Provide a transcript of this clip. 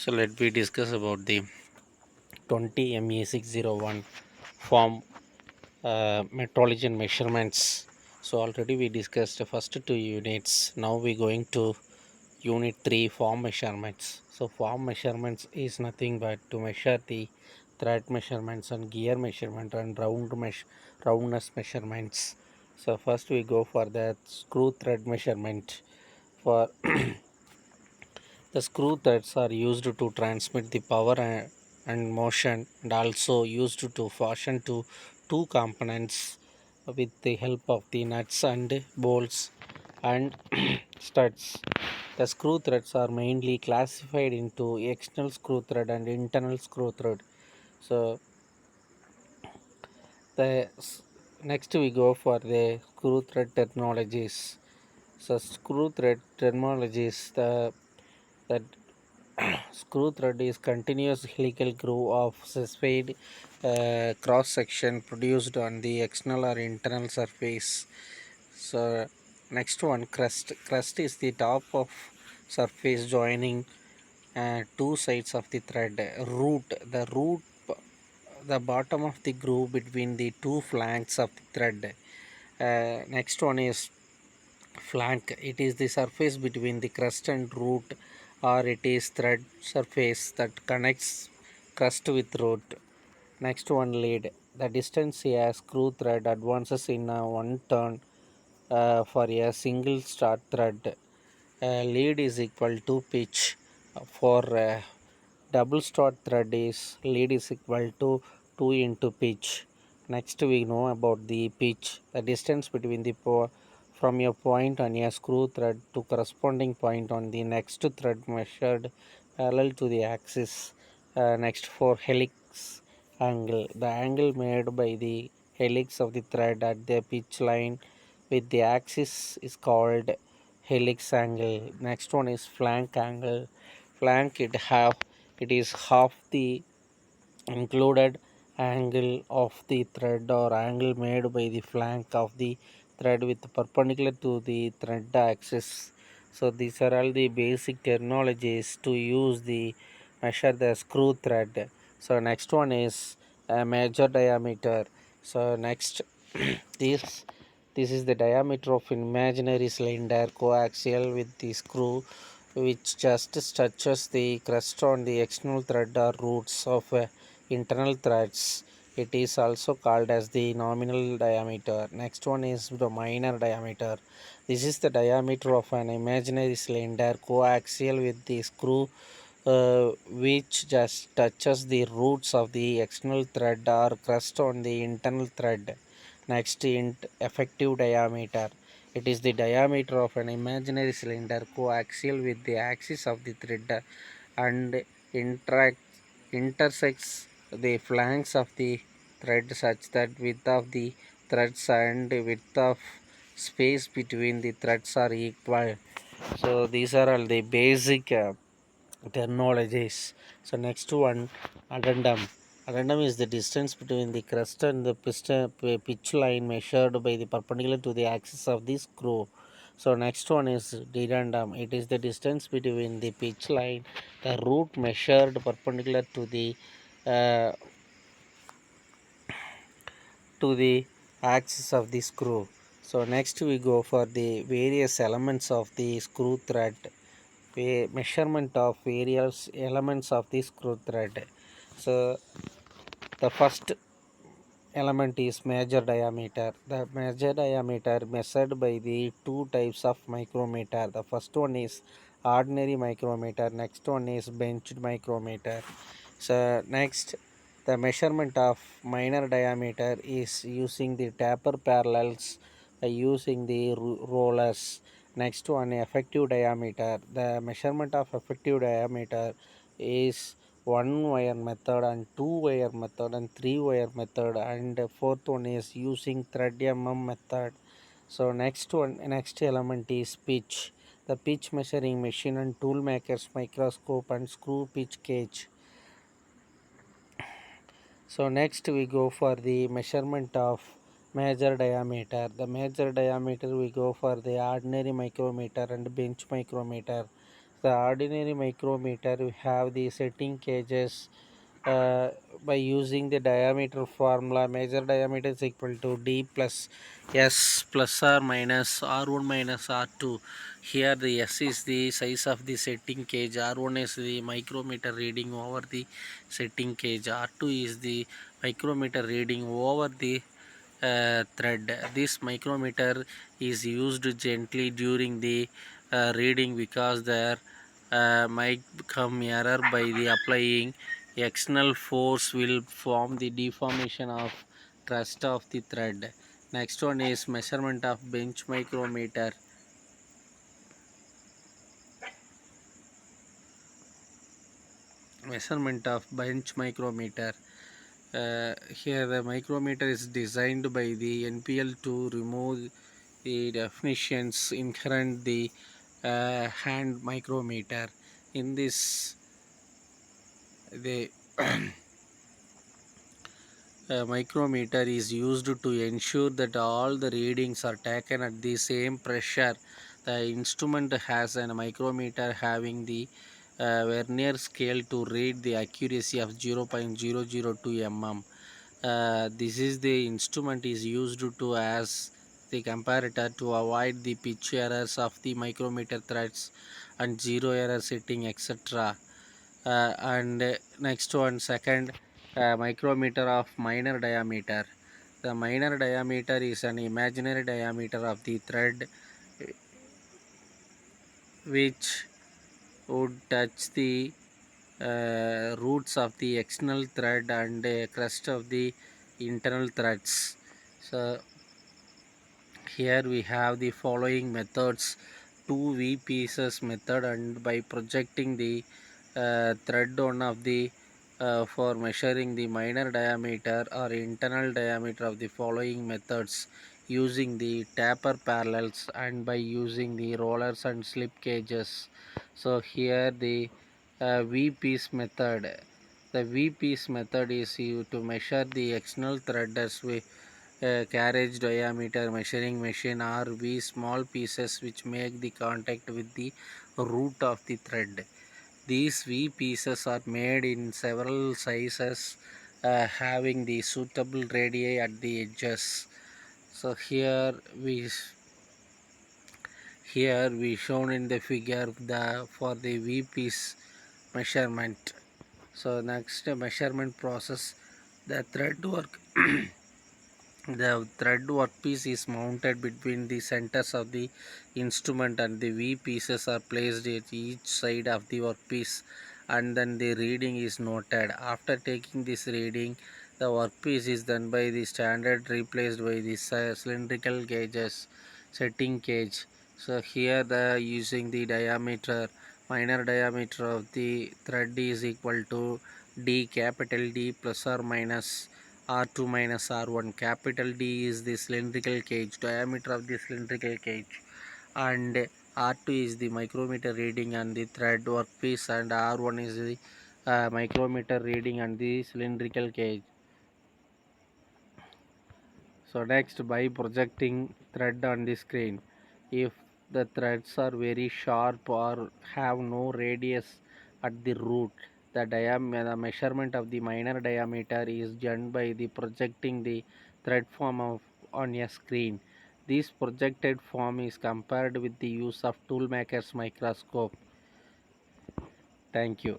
So let me discuss about the 20ME601 form metrology and measurements. So already we discussed the first two units. Now we going to unit 3 form measurements. So form measurements is nothing but to measure the thread measurements and gear measurement and roundness measurements. So first we go for the screw thread measurement. For the screw threads are used to transmit the power and motion, and also used to fashion to two components with the help of the nuts and bolts and studs. The screw threads are mainly classified into external screw thread and internal screw thread. So the next we go for the screw thread technologies. So screw thread technologies, the screw thread is continuous helical groove of specified cross section produced on the external or internal surface. So next one, crust. Crust is the top of surface joining two sides of the thread. Root, the bottom of the groove between the two flanks of the thread. Next one is flank. It is the surface between the crust and root, or it is thread surface that connects crust with root. Next one, lead. The distance a screw thread advances in one turn for a single start thread. Lead is equal to pitch. For double start thread is lead is equal to 2 into pitch. Next we know about the pitch, the distance between the from a point on a screw thread to corresponding point on the next thread measured parallel to the axis. Next, for helix angle, the angle made by the helix of the thread at the pitch line with the axis is called helix angle. Next one is flank angle. Flank, it is half the included angle of the thread or angle made by the flank of the thread with perpendicular to the thread axis. So these are all the basic terminologies to use the measure the screw thread. So next one is a major diameter. So next, this this is the diameter of imaginary cylinder coaxial with the screw which just touches the crust on the external thread or roots of internal threads. It is also called as the nominal diameter. Next one is the minor diameter. This is the diameter of an imaginary cylinder coaxial with the screw which just touches the roots of the external thread or crust on the internal thread. Next, effective diameter. It is the diameter of an imaginary cylinder coaxial with the axis of the thread and interact intersects the flanks of the thread such that width of the threads and width of space between the threads are equal. So these are all the basic terminologies. So next one, addendum. Addendum is the distance between the crest and the pitch line measured by the perpendicular to the axis of the screw. So next one is dedendum. It is the distance between the pitch line, the root measured perpendicular uh, to the axis of the screw. So next we go for the various elements of the screw thread. Measurement of various elements of the screw thread. So the first element is major diameter. The major diameter measured by the two types of micrometer. The first one is ordinary micrometer, next one is benched micrometer. So next, the measurement of minor diameter is using the taper parallels by using the rollers. Next one, effective diameter. The measurement of effective diameter is one wire method and two wire method and three wire method, and fourth one is using thread method. So next element is pitch. The pitch measuring machine and tool makers microscope and screw pitch gauge. So next we go for the measurement of major diameter. The major diameter we go for the ordinary micrometer and bench micrometer. The ordinary micrometer, we have the setting gauges. uh, by using the diameter formula, measure diameter is equal to d plus s plus or minus r1 minus r2. Here the s is the size of the setting gauge, r1 is the micrometer reading over the setting gauge, r2 is the micrometer reading over the thread. This micrometer is used gently during the reading because there might come error by the applying external force will form the deformation of crust of the thread. Next one is measurement of bench micrometer. Measurement of bench micrometer. Here the micrometer is designed by the NPL to remove the definitions inherent the hand micrometer. In this, the micrometer is used to ensure that all the readings are taken at the same pressure. The instrument has a micrometer having the vernier scale to read the accuracy of 0.002 mm. This is the instrument is used to as the comparator to avoid the pitch errors of the micrometer threads and zero error setting, etc. And next one, second, micrometer of minor diameter. The minor diameter is an imaginary diameter of the thread which would touch the roots of the external thread and crest of the internal threads. So here we have the following methods: 2V pieces method, and by projecting the thread one of the for measuring the minor diameter or internal diameter of the following methods using the taper parallels and by using the rollers and slip gauges. So here the V piece method. The V piece method is used to measure the external thread as we carriage diameter measuring machine are V small pieces which make the contact with the root of the thread. These V pieces are made in several sizes having the suitable radii at the edges. So here we shown in the figure the for the V piece measurement. So next measurement process, the thread work. The thread workpiece is mounted between the centers of the instrument and the V pieces are placed at each side of the workpiece, and then the reading is noted. After taking this reading, the workpiece is then by the standard replaced by the cylindrical gauges setting gauge. So here the using the diameter, minor diameter of the thread is equal to D capital D plus or minus R2 minus R1. Capital D is the cylindrical gauge, diameter of the cylindrical gauge, and R2 is the micrometer reading on the thread workpiece, and R1 is the micrometer reading on the cylindrical gauge. So next, by projecting thread on the screen, if the threads are very sharp or have no radius at the root, the measurement of the minor diameter is done by the projecting the thread form of on a screen. This projected form is compared with the use of toolmaker's microscope. Thank you.